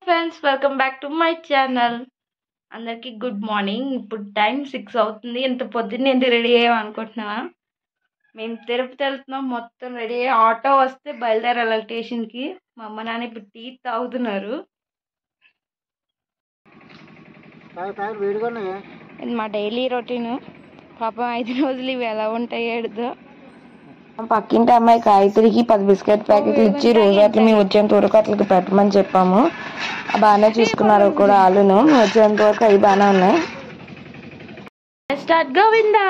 Friends welcome back to my channel. అందరికి good morning. ఇప్పుడు time 6 అవుతుంది. ఇంత పొద్దున్న ఎందుకు రెడీ అయ్యాం అనుకుంటున్నావా? మేము తిరుపతి వెళ్తున్నాం, మొత్తం రెడీ అయ్యి ఆటో వస్తే బయలుదేరాలి స్టేషన్కి. మా అమ్మ నాన్న ఇప్పుడు టీ తాగుతున్నారు. ఇది మా డైలీ రొటీన్. పాపం 5 రోజులు ఇవి ఎలా ఉంటాయి ఏడుదో. పక్కింటి అమ్మాయి గాయత్రికి 10 బిస్కెట్ ప్యాకెట్లు ఇచ్చి రోజు అట్లా మేము వచ్చేంత వరకు అట్లకి పెట్టమని చెప్పాము. బాగానే చూసుకున్నారు కూడా వాళ్ళును. వచ్చేంత వరకు అవి బాగానే ఉన్నాయి. స్టార్ట్ గోవిందా.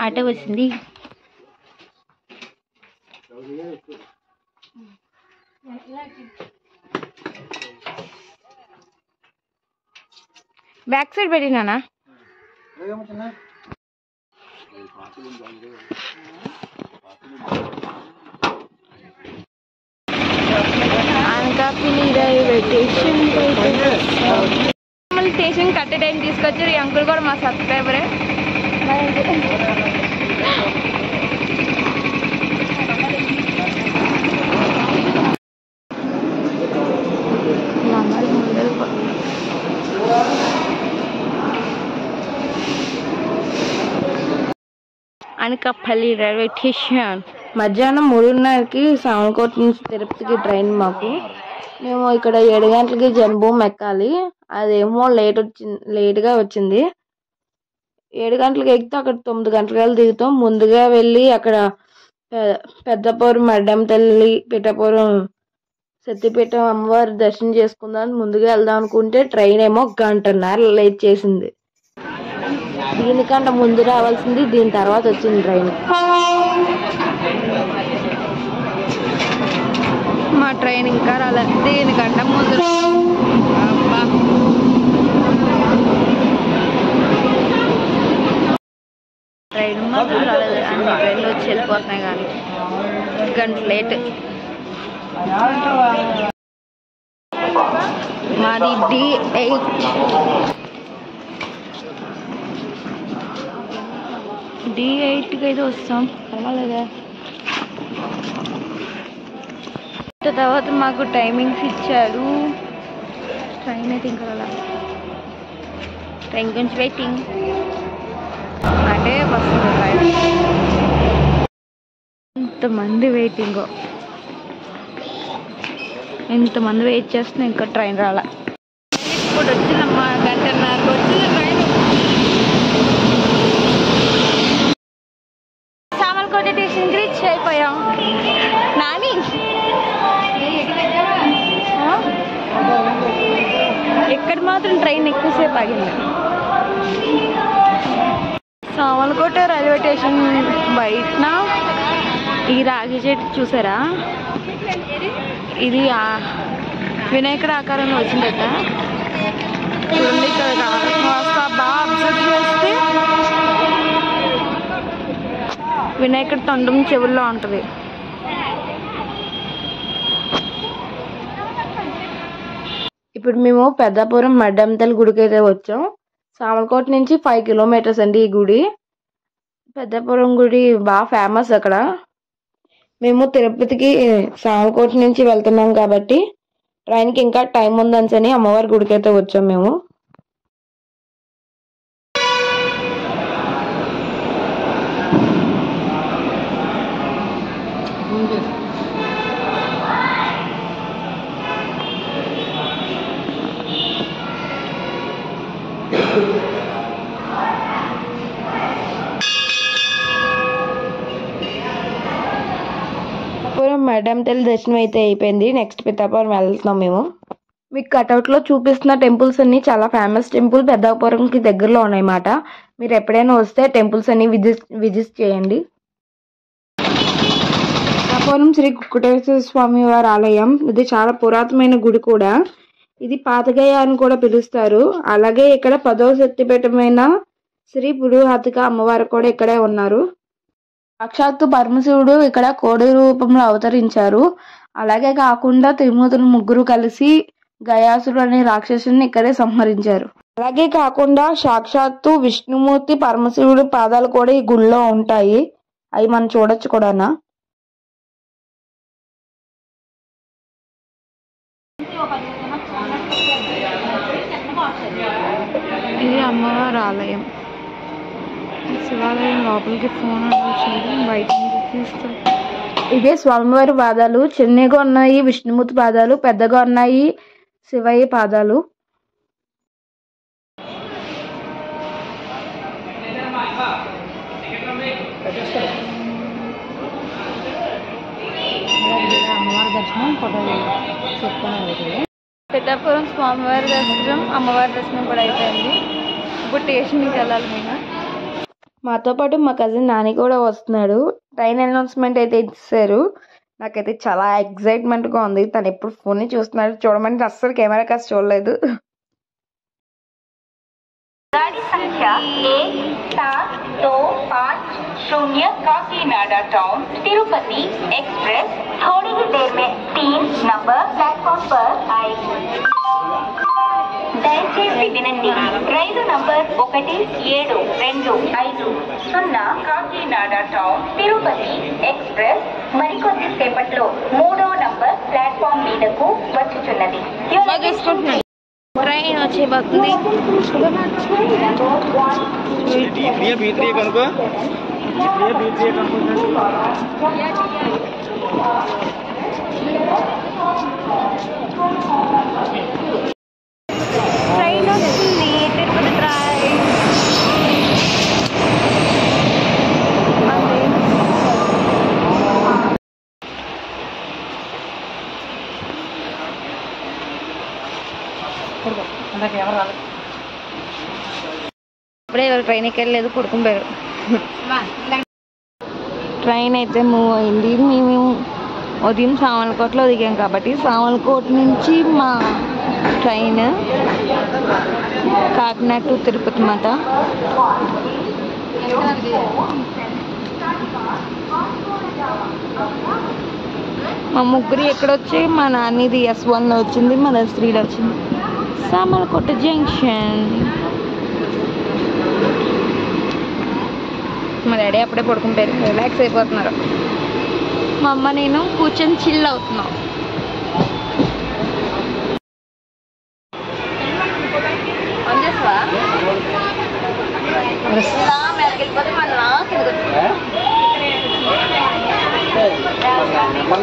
ఆటో వచ్చింది. బ్యాక్ సైడ్ పెట్టినానా? అనకాపల్లి రైల్వే స్టేషన్ స్టేషన్ కట్టే టైం తీసుకొచ్చారు. ఈ అంకుల్ కూడా మా సబ్స్క్రైబరే. Anakapalli railway station. మధ్యాహ్నం 3:30కి సామలకోట నుంచి తిరుపతికి ట్రైన్ మాకు. మేము ఇక్కడ 7 గంటలకి జన్మభూమి ఎక్కాలి. అదేమో లేట్గా వచ్చింది. 7 గంటలకు ఎక్కితే అక్కడ 9 గంటలకల్లా దిగుతాం. ముందుగా వెళ్ళి అక్కడ పెద్దపురం మడ్డం తల్లి, పిఠాపురం సత్యపీఠం అమ్మవారి దర్శనం చేసుకుందాం ముందుగా వెళ్దాం అనుకుంటే ట్రైన్ ఏమో 1 గంటన్నర లేట్ చేసింది. దీనికంటే ముందు రావాల్సింది, దీని తర్వాత వచ్చింది ట్రైన్. మా ట్రైన్ ఇంకా రాలేదు. దీనికంటే ముందు ట్రైన్ మాత్రం రాలేదు. అన్ని ట్రైన్లు వచ్చి వెళ్ళిపోతున్నాయి కానీ 1 గంట లేట్. మాది D8. D8కి అయితే వస్తాం, పర్వాలేదా. తర్వాత మాకు టైమింగ్స్ ఇచ్చారు. ట్రైన్ అయితే ఇంకా రాలా. ట్రైన్ గురించి వెయిటింగ్ అంటే వస్తుంది ట్రైన్. ఇంతమంది వెయిటింగ్, ఇంతమంది వెయిట్ చేస్తున్నా ఇంకా ట్రైన్ రాలా. ఇప్పుడు వచ్చిందమ్మా, 1 గంటన్నరకు వచ్చింది ట్రైన్. సామలకోట స్టేషన్కి రీచ్ అయిపోయాం. నాని ఇక్కడ మాత్రం ట్రైన్ ఎక్కువసేపు ఆగింది. సామలకోట రైల్వే స్టేషన్ బయటన ఈ రాగి చెట్టు చూసారా? ఇది వినాయకుడు ఆకారంలో వచ్చిందట. చూడండి, ఇక్కడ బాగా అబ్జర్వ్ చేస్తే వినాయకుడి తొండం చెవుల్లో ఉంటుంది. ఇప్పుడు మేము పెద్దపురం మడ్డంతల్లి గుడికి అయితే వచ్చాం. సామలకోట నుంచి 5 కిలోమీటర్స్ అండి ఈ గుడి. పెద్దపురం గుడి బాగా ఫేమస్ అక్కడ. మేము తిరుపతికి సామలకోట నుంచి వెళ్తున్నాం కాబట్టి ట్రైన్కి ఇంకా టైం ఉందని అమ్మవారి గుడికి అయితే వచ్చాం మేము. మేడం తల్లి దర్శనం అయితే అయిపోయింది. నెక్స్ట్ పిఠాపురం వెళ్తున్నాం మేము. మీకు కటౌట్లో చూపిస్తున్న టెంపుల్స్ అన్ని చాలా ఫేమస్ టెంపుల్ పెద్దాపురంకి దగ్గరలో ఉన్నాయన్నమాట. మీరు ఎప్పుడైనా వస్తే టెంపుల్స్ అన్ని విజిట్ చేయండి. పిఠాపురం శ్రీ కుక్కుటేశ్వర స్వామి వారి ఆలయం. ఇది చాలా పురాతనమైన గుడి కూడా. ఇది పాతగయ అని కూడా పిలుస్తారు. అలాగే ఇక్కడ 10వ శక్తిపీఠమైన శ్రీ పురుహతిక అమ్మవారు కూడా ఇక్కడే ఉన్నారు. సాక్షాత్తు పరమశివుడు ఇక్కడ కోడి రూపంలో అవతరించారు. అలాగే కాకుండా త్రిమూర్తులు ముగ్గురు కలిసి గయాసుడు అనే రాక్షసుని ఇక్కడే సంహరించారు. అలాగే కాకుండా సాక్షాత్తు విష్ణుమూర్తి పరమశివుడి పాదాలు కూడా ఈ గుడిలో ఉంటాయి. అవి మనం చూడొచ్చు కూడానా. ఇది అమ్మవారి ఆలయం. శివాలయం లోపలికి ఫోన్ బయట తీస్తారు. ఇవే స్వామివారి పాదాలు. చిన్నగా ఉన్నాయి విష్ణుమూర్తి పాదాలు, పెద్దగా ఉన్నాయి శివయ్య పాదాలు. పెద్దాపురం స్వామివారి దర్శనం, అమ్మవారి దర్శనం కూడా అయిపోయింది. ఇప్పుడు స్టేషన్కి వెళ్ళాలి. మేము మాతో పాటు మా కజిన్ నాని కూడా వస్తున్నాడు. ట్రైన్ అనౌన్స్మెంట్ అయితే ఇచ్చారు. నాకైతే చాలా ఎక్సైట్మెంట్గా ఉంది. తను ఎప్పుడు ఫోన్ చూస్తున్నాడు. చూడమంటే అస్సలు కెమెరా కాస్త చూడలేదు. गाड़ी संख्या 1725 काकीनाडा टाउन तिरुपति एक्सप्रेस थोड़ी ही देर में 3 नंबर प्लेटफॉर्म पर आएगी. దయచేసి వినండి, రైలు number 1725 Kakinada town Tirupati express మరికొద్ది సేపట్లో 3వ నంబర్ ప్లాట్ఫామ్ మీదకు వచ్చుచున్నది. ట్రైన్ వచ్చే భక్తుది ట్రైన్ వస్తుంది. తిరుపతి ట్రైన్ ఇప్పుడే ట్రైన్ ఎక్కలేదు, పడుకుంటారు. ట్రైన్ అయితే మూవ్ అయింది. మేము ఉదయం సామర్లకోటలో దిగాం కాబట్టి సామర్లకోట నుంచి మా ట్రైన్ కాకినాడ టు తిరుపతి మాట. మా ముగ్గురు ఎక్కడొచ్చి మా నాన్నది S1లో వచ్చింది, మా S3లో వచ్చింది. సామర్లకోట జంక్షన్. మా డాడీ అప్పుడే పడుకుంటారు, రిలాక్స్ అయిపోతున్నారు. మా అమ్మ నేను కూర్చొని చిల్ అవుతున్నాం.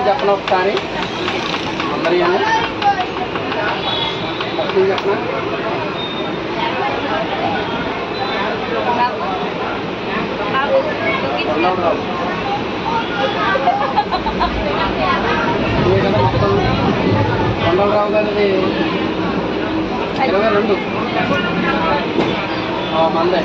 చెప్పిన ఒకసారి అందరి చెప్పిన మొత్తం కొండలరావు గారిది 22 మందే.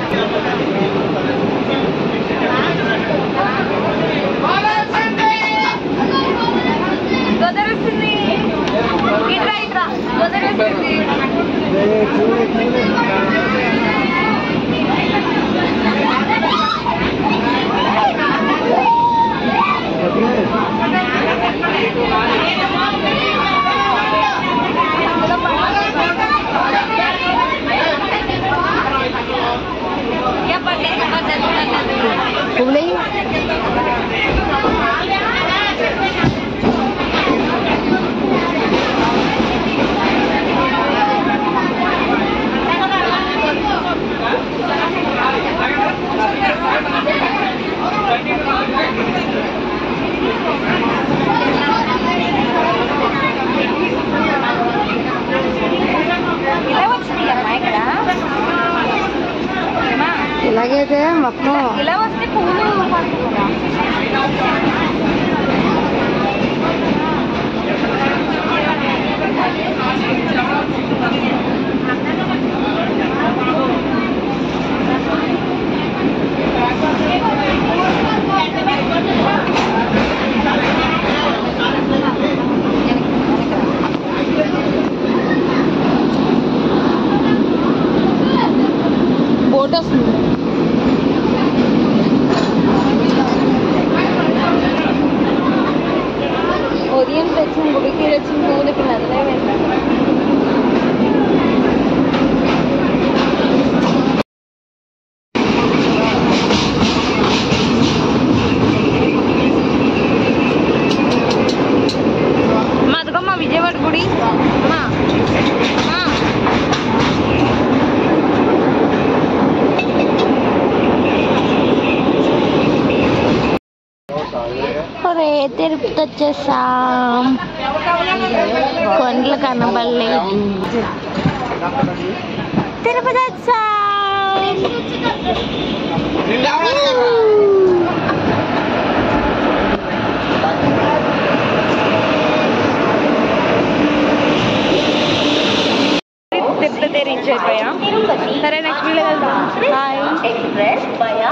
ఇలాగైతే మొత్తం ఇలా వస్తే పువ్వులు బోట్ వస్తుంది. ఉదయం తెచ్చిన గుడికి తెచ్చిన పువ్వులు ఇప్పుడు నదిలో వేస్తాను. తిరుపతి వచ్చేసాం. కొండలు కనబడలేదు. తిరుపతి వచ్చాం.